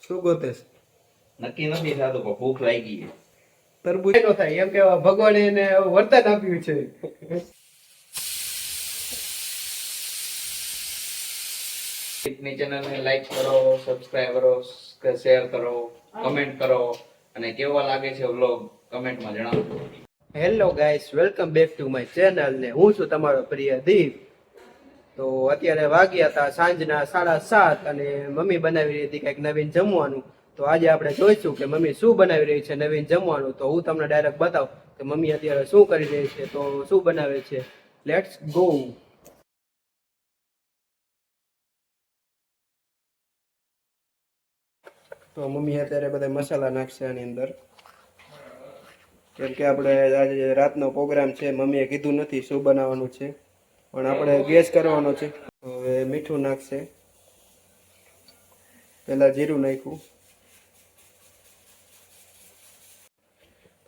શું ગોતેશ? નક્કી નથી થતું પણ ભૂખ લાગી છે. તરબૂચ નો થાય એમ કે ભગવાને એને વરદાન આપ્યું છે. ની ચેનલને લાઈક કરો, સબસ્ક્રાઇબ કરો, શેર કરો, કમેન્ટ કરો અને કેવો લાગે છે વ્લોગ કમેન્ટમાં જણાવો. Hello guys, welcome back to my channel ને હું છું તમારો પ્રિય દીપ. તો અત્યારે વાગ્યા હતા સાંજના 7:30 અને મમ્મી બનાવી રહી હતી કંઈક નવીન જમવાનું. તો આજે આપણે જોઈશું કે મમ્મી શું બનાવી રહી છે નવીન જમવાનું. તો હું તમને ડાયરેક્ટ બતાવું કે મમ્મી અત્યારે શું કરી રહી છે, તો શું બનાવે છે. Let's go. તો મમ્મી અત્યારે બધા મસાલા નાખશે આની અંદર, કેમ કે આપણે આજે રાતનો પ્રોગ્રામ છે. મમ્મીએ કીધું નથી શું બનાવવાનું છે, પણ આપણે ગેસ કરવાનો છે. હવે મીઠું નાખશે, પહેલા જીરું નાખ્યું.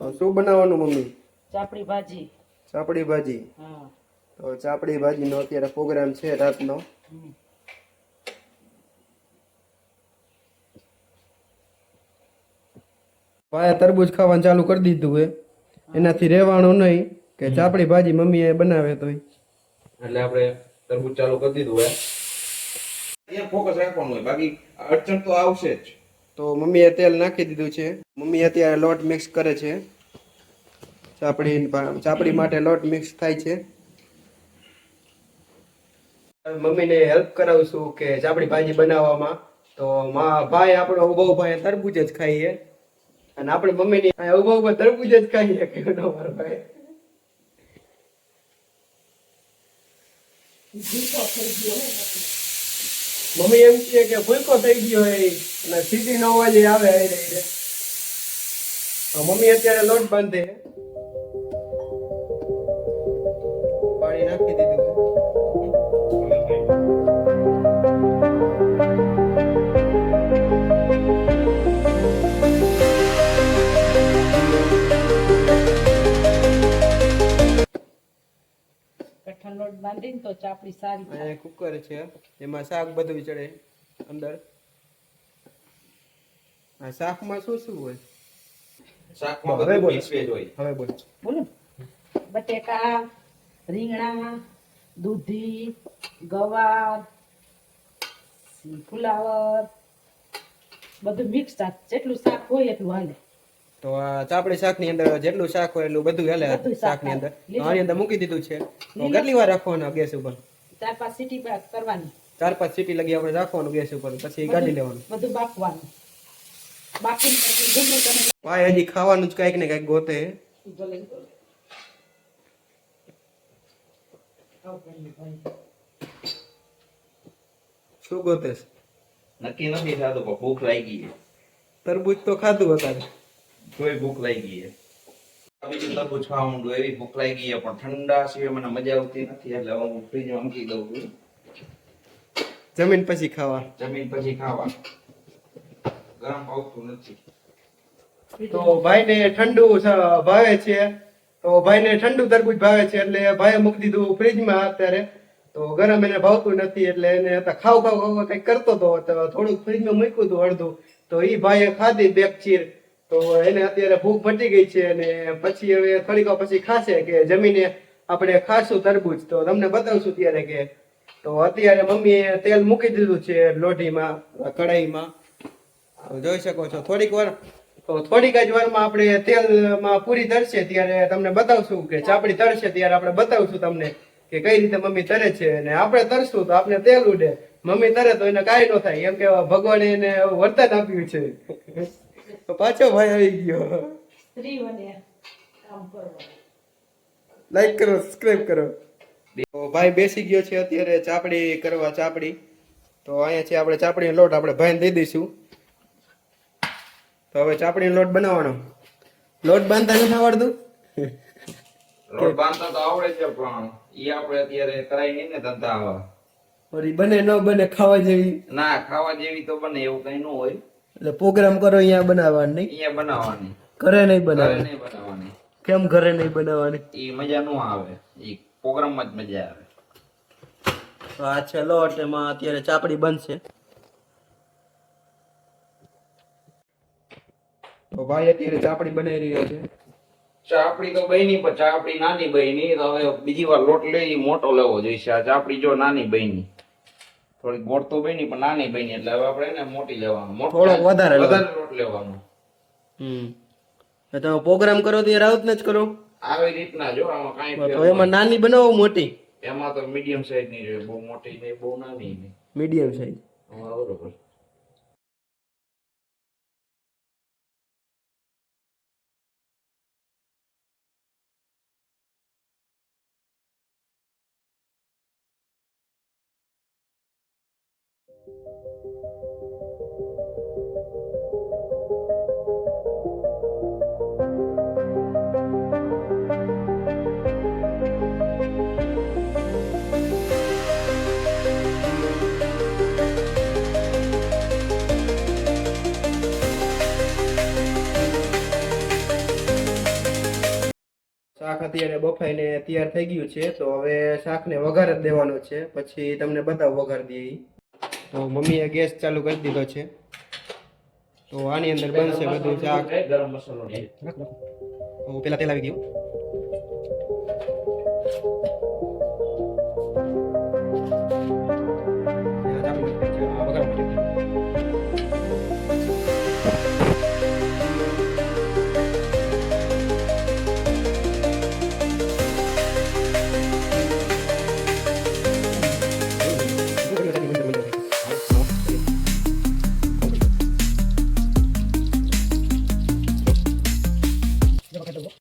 તો શું બનાવવાનું મમ્મી? ચાપડી ભાજી. ચાપડી ભાજી. તો ચાપડી ભાજીનો અત્યારે પ્રોગ્રામ છે રાતનો. ભાઈ તરબૂચ ખાવાનું ચાલુ કરી દીધું હે, એનાથી રહેવાનું નહીં કે ચાપડી ભાજી મમ્મીએ બનાવે તો એટલે આપણે તરબૂચ ચાલુ કરી દીધું હે. અહીંયા ફોકસ રાખવાનું હોય, બાકી અડચણ તો આવશે જ. તો મમ્મીએ તેલ નાખી દીધું છે. મમ્મી અત્યારે લોટ મિક્સ કરે છે. ચાપડી માટે લોટ મિક્સ થાય છે. મમ્મીને હેલ્પ કરાવશું કે ચાપડી ભાજી બનાવવામાં. તો ભાઈ આપણો ઉભો ભાઈ તરબૂચ જ ખાઈએ, અને આપણે મમ્મીની ઉભો તરબૂચ જ ખાઈએ કે મારો ભાઈ. મમ્મી એમ કહે કે ભૂલકો થઈ ગયો હોય અને સીટી નો અવાજ આવે. મમ્મી અત્યારે લોટ બાંધે, પાણી નાખી દીધું. કઠણ લોટ બાંધીને તો ચાપડી સારી થાય. કુકર છે, એમાં શાક બધું ચડે અંદર. આ શાકમાં શું શું હોય? શાકમાં બધું મિક્સ વેજ હોય. હવે બોલ. બોલો. બટેકા, રીંગણા, દૂધી, ગવાર, ફુલાવર, બધું મિક્સ શાક. જેટલું શાક હોય એટલું હાલે. તો આ ચાપડી શાક ની અંદર જેટલું શાક હોય એટલું બધું હાલે. બધું શાક ની અંદર તો આની અંદર મૂકી દીધું છે. તો કેટલી વાર રાખવાના ગેસ ઉપર? 4-5 સીટી કરવાની. 4-5 સીટી લગી આપણે રાખવાનું ગેસ ઉપર, પછી કાઢી લેવાનું. બધું બાફવાનું. બાફીને પછી ડુંગળી તમે ભાઈ હજી ખાવાનું જ કઈક ને કઈક ગોતે. શું ગોતેશ? નક્કી નથી થતું પણ ભૂખ લાગી છે. તરબૂચ તો ખાધું અત્યારે. કોઈ ભૂખ લાગી છે. બીજું તરબૂચ ખાવા માંડું એવી ભૂખ લાગી છે, પણ ઠંડા સિવાય મને મજા આવતી નથી. એટલે હું ફ્રીજમાં મૂકી દઉં છું. જમીન પછી ખાવા. જમીન પછી ખાવા. ગરમ આવતું નથી. તો ભાઈને ઠંડુ ભાવે છે, તો ભાઈને ઠંડુ તરબૂચ ભાવે છે એટલે ભાઈએ મૂકી દીધું ફ્રીજમાં અત્યારે. તો ગરમ એને ભાવતું નથી એટલે એને ખાવ કંઈક કરતો હતો, થોડુંક ફ્રીજમાં મૂક્યું હતું અડધું. તો એ ભાઈએ ખાધી બેક ચીર. તો એને અત્યારે ભૂખ મટી ગઈ છે, અને પછી હવે થોડીક વાર પછી ખાશે કે જમીને આપણે ખાશું તરબૂચ. તો તમને બતાવશું ત્યારે કે. તો અત્યારે મમ્મીએ તેલ મૂકી દીધું છે લોઢીમાં, કઢાઈમાં. જોઈ શકો છો થોડીક વાર. તો થોડીક જ વારમાં આપણે તેલમાં પૂરી તરશે ત્યારે તમને બતાવશું કે ચાપડી તરશે ત્યારે આપણે બતાવશું તમને કે કઈ રીતે મમ્મી તરે છે. અને આપણે તરશું તો આપણે તેલ ઉડે, મમ્મી તરે તો એને કાંઈ ન થાય. એમ કે ભગવાને એને વરદાન આપ્યું છે. તો પાછો ભાઈ આવી ગયો. લાઈક કરો, સબસ્ક્રાઇબ કરો. તો ભાઈ બેસી ગયો છે અત્યારે ચાપડી કરવા. ચાપડી તો અહીંયા છે આપણે ચાપડીનો લોટ આપણે ભાઈને દઈ દઈશું. તો હવે ચાપડીનો લોટ બનાવવાનો. લોટ બાંધતા નથી આવડતું? લોટ બાંધતા તો આવડે છે, પણ ઈ આપણે અત્યારે કરાઈ નહીં ને ધંધા આવા. ઓરી બને ન બને ખાવા જેવી? ના, ખાવા જેવી તો બને એવું કઈ ન હોય. એટલે પ્રોગ્રામ કરો અહીંયા બનાવવાની નહીં? અહીંયા બનાવવાની. ઘરે નહીં ઘરે બનાવવાની? નહીં બનાવવાની. કેમ ઘરે નહીં બનાવવાની? ઈ મજા ન આવે. ઈ પ્રોગ્રામમાં જ મજા આવે. તો આ છે લોટ, એમાં અત્યારે ચાપડી બનશે. તો ભાઈ અત્યારે ચાપડી બનાવી રહ્યા છે. ચાપડી તો બની પણ ચાપડી નાની બની તો હવે બીજી વાર લોટ લઈ મોટો લેવો જોઈશે. આ ચાપડી જો નાની બની, થોડી ગોળ તો બની પણ નાની બની, એટલે હવે આપણે એને મોટી લેવાનું, થોડોક વધારે લોટ લેવાનો. તો પ્રોગ્રામ કરો ત્યારે આવું જ ન જ કરો. આવી રીતના જો આમાં કાંઈ તો એમાં નાની બનાવો મોટી? એમાં તો મીડિયમ સાઈઝ ની જોઈએ, બહુ મોટી નહીં બહુ નાની નહીં, મીડિયમ સાઈઝ. બરોબર. શાક અત્યારે બફાઈને તૈયાર થઈ ગયું છે. તો હવે શાકને વઘાર જ દેવાનો છે, પછી તમને બતાવું વઘાર દઈએ ઈ. તો મમ્મીએ ગેસ ચાલુ કરી દીધો છે. તો આની અંદર બનશે બધું શાક. ગરમ મસાલો તો પેલા તેલ આવી ગયું.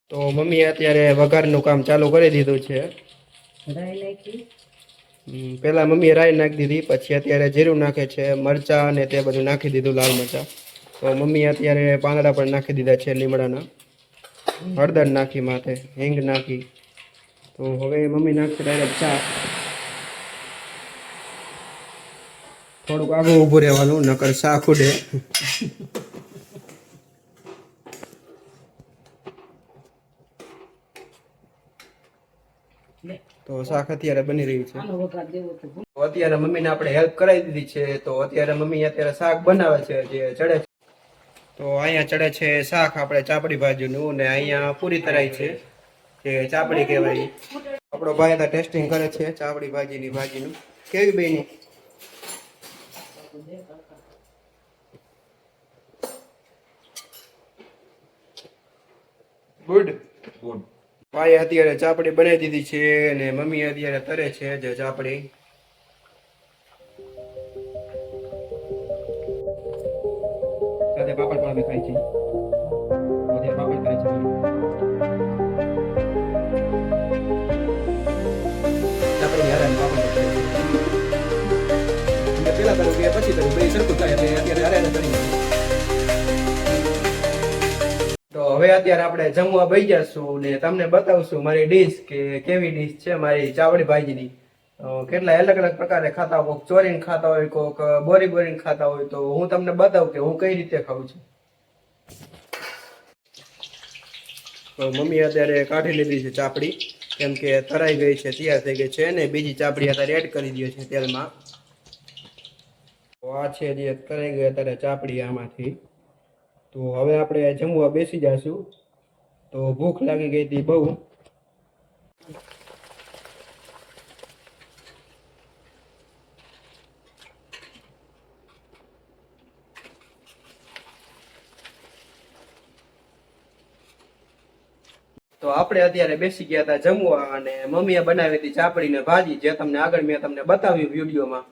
તો મમ્મીએ અત્યારે વઘારનું કામ ચાલુ કરી દીધું છે. રાઈ નાખી, પેલા મમ્મીએ રાઈ નાખી દીધી, પછી અત્યારે જીરું નાખે છે, મરચા અને તે બધું નાખી દીધું, લાલ મરચા. તો મમ્મીએ અત્યારે પાંદડા પણ નાખી દીધા છે લીમડાના, હળદર નાખી, માથે હિંગ નાખી. તો હવે મમ્મી નાખશે ડાયરેક્ટ શાક. થોડુંક આગળ ઊભું રહેવાનું, નકર શાક ઉડે. તો શાક અત્યારે બની રહ્યું છે. આનો વઘાર દેવો તો તો અત્યારે મમ્મીને આપણે હેલ્પ કરાવી દીધી છે. તો અત્યારે મમ્મી અત્યારે શાક બનાવે છે, જે ચડે છે. તો અહીંયા ચડે છે શાક આપણે ચાપડી ભાજીનું, ને અહીંયા પૂરી તરાઈ છે, જે ચાપડી કહેવાય. આપણો ભાઈ आता ટેસ્ટિંગ કરે છે ચાપડી ભાજીનું. કેવી બની? ગુડ. ગુડ. ભાઈ અત્યારે ચાપડી બનાવી દીધી છે, અને મમ્મી અત્યારે તરે છે જે ચાપડી. સાથે પાપડ પણ અમે ખાઈ છીએ. અત્યારે પાપડ કરે છે મમ્મી. ચાપડી હારે અને પાપડ કરે છે. પેલા તરું કે પછી તરું બે સરખું થાય, એટલે અત્યારે હારે તરી. તો હવે અત્યારે આપણે જમવા બેસી જશું ને તમને બતાવશું મારી ડીશ કે કેવી ડીશ છે મારી ચાવડી ભાજીની. કેટલા અલગ અલગ પ્રકારે ખાતા હોય, કોઈક ચોરીને ખાતા હોય, કોઈક બોરીને ખાતા હોય. તો હું તમને બતાવું કે હું કઈ રીતે ખાઉં છું. તો મમ્મી અત્યારે કાઢી લીધી છે ચાપડી, કેમ કે તરાઈ ગઈ છે, તૈયાર થઈ ગઈ છે, અને બીજી ચાપડી અત્યારે એડ કરી દે છે તેલમાં. તો આ છે જે તરાઈ ગઈ અત્યારે ચાપડી આમાંથી. તો હવે આપણે જમવા બેસી જશું. તો ભૂખ લાગી ગઈ હતી બહુ. તો આપણે અત્યારે બેસી ગયા હતા જમવા, અને મમ્મીએ બનાવી હતી ચાપડી ને ભાજી, જે તમને આગળ મેં તમને બતાવ્યું વિડીયોમાં.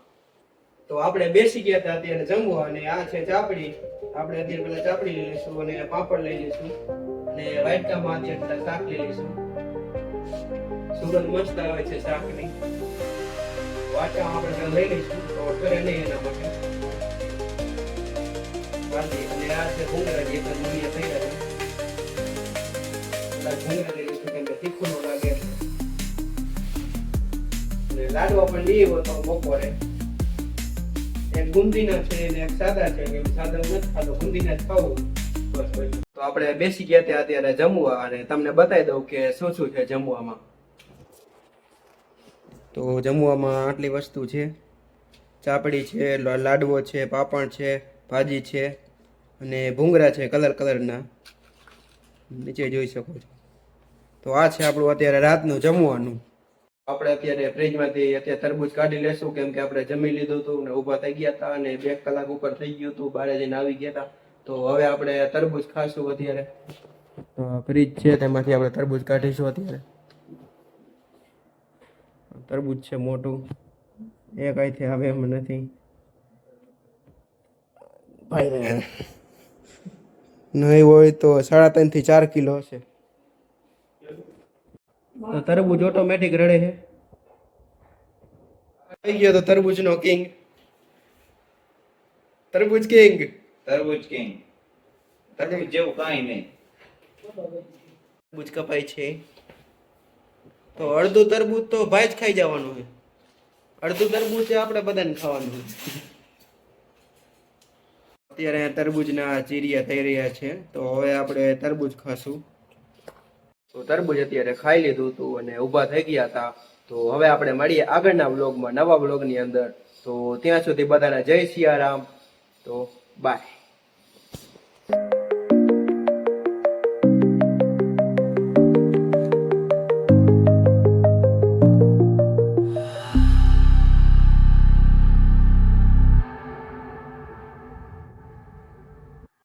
તો આપણે બેસી ગયા હતા અત્યારે જમવા, અને આ છે ચાપડી. આપણે અત્યારે પેલા ચાપડી લઈ લઈશું, અને પાપડ લઈ લઈશું, અને વાટકામાં અત્યારે શાક લઈ લઈશું. સુગંધ મસ્ત આવે છે શાકની. વાટકામાં આપણે લઈ લઈશું, તો કરે નહીં એના માટે. અને આ છે ભૂંગળા, જે પણ મમ્મીએ થઈ રહ્યા છે. ભૂંગળા લઈ લઈશું, કેમ કે તીખું ન લાગે. અને લાડવા પણ લઈએ તો બપોરે એક ગુંદીના છે ને એક સાદા છે, કે સાદા નથી ખાતો, ગુંદીના જ ખાવું બસ. તો આપણે બેસી ગયા ત્યાં અત્યારે જમવા, અને તમને બતાવી દઉં કે શું શું છે જમવામાં. તો જમવામાં આટલી વસ્તુ છે. ચાપડી છે, લાડવો છે, પાપડ છે, ભાજી છે, અને ભૂંગળા છે કલરના, નીચે જોઈ શકો છો. તો આ છે આપણું અત્યારે રાતનું જમવાનું. આપણે અત્યારે ફ્રીજમાંથી અત્યારે તરબૂચ કાઢી લેશું, કેમ કે આપણે જમી લીધું હતું ને ઊભા થઈ ગયા હતા અને 2 કલાક ઉપર થઈ ગયું હતું, બારે જઈને આવી ગયા હતા. તો હવે આપણે તરબૂચ ખાશું અત્યારે. તો ફ્રીજ છે તેમાંથી આપણે તરબૂચ કાઢીશું અત્યારે. તરબૂચ છે મોટું, એક અહીંથી આવે એમ નથી ભાઈ, નહીં હોય તો 3.5 થી 4 કિલો હશે. તો તરબૂચ ઓટોમેટિક રડે છે. થઈ ગયો તો તરબૂચનો કિંગ, તરબૂચ કિંગ. તરબૂચ કિંગ, તરબૂચ જેવું કાંઈ નહીં. તરબૂચ કપાય છે. તો અડધું તરબૂચ તો ભાઈ જ ખાઈ જવાનું છે, અડધું તરબૂચ આપણે બધાને ખાવાનું છે. અત્યારે તરબૂચના ચીરિયા થઈ રહ્યા છે, તો હવે આપણે તરબૂચ ખાશું. તો તરબૂચ અત્યારે ખાઈ લીધું હતું અને ઊભા થઈ ગયા હતા. તો હવે આપણે મળીએ આગળના વ્લોગમાં, નવા વ્લોગની અંદર. તો ત્યાં સુધી બધાને જય સિયારામ. તો બાય.